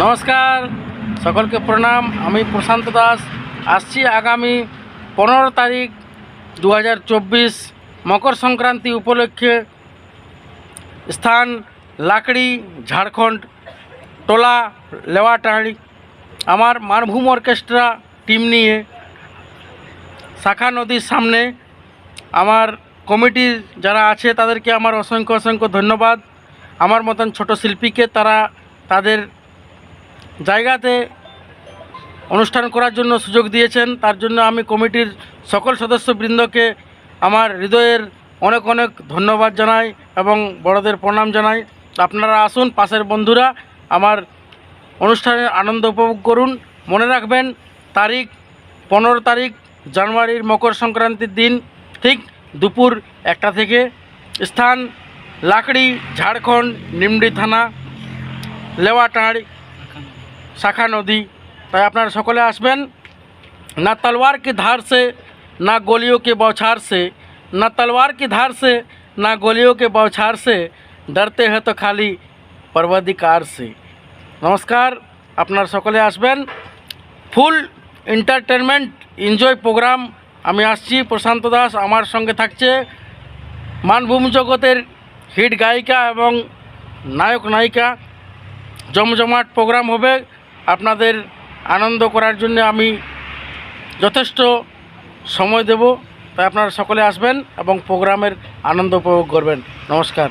নমস্কার, সকলকে প্রণাম। আমি প্রশান্ত দাস আসছি আগামী 15 তারিখ 2024 মকর সংক্রান্তি উপলক্ষে স্থান লাকড়ি, ঝাড়খণ্ড, টোলা লেওয়াটাঁড়ি। আমার মানভূম অর্কেস্ট্রা টিম নিয়ে শাখা নদীর সামনে আমার কমিটির যারা আছে তাদেরকে আমার অসংখ্য অসংখ্য ধন্যবাদ। আমার মতন ছোট শিল্পীকে তারা তাদের জায়গাতে অনুষ্ঠান করার জন্য সুযোগ দিয়েছেন, তার জন্য আমি কমিটির সকল সদস্যবৃন্দকে আমার হৃদয়ের অনেক অনেক ধন্যবাদ জানাই এবং বড়দের প্রণাম জানাই। আপনারা আসুন, পাশের বন্ধুরা আমার অনুষ্ঠানের আনন্দ উপভোগ করুন। মনে রাখবেন, তারিখ 15 তারিখ জানুয়ারির মকর সংক্রান্তির দিন ঠিক দুপুর 1টা থেকে। স্থান লাকড়ি, ঝাড়খণ্ড, নিমডি থানা, লেওয়াটাঁড়ি, শাখা নদী। তাই আপনারা সকলে আসবেন। না তলোয়ার की धार से ना गोलियों के बौछार से, ना तलवार की धार से ना गोलियों के बौछार से, डरते हैं तो खाली पर्वदिकार से। নমস্কার, আপনারা সকলে আসবেন। ফুল এন্টারটেনমেন্ট এনজয় প্রোগ্রাম আমি আসছি, প্রশান্ত দাস আমার সঙ্গে থাকছে। মানভূম জগতের হিট গায়িকা এবং নায়ক নায়িকা। জমজমাট প্রোগ্রাম হবে। আপনাদের আনন্দ করার জন্য আমি যথেষ্ট সময় দেব। তাই আপনারা সকলে আসবেন এবং প্রোগ্রামের আনন্দ উপভোগ করবেন। নমস্কার।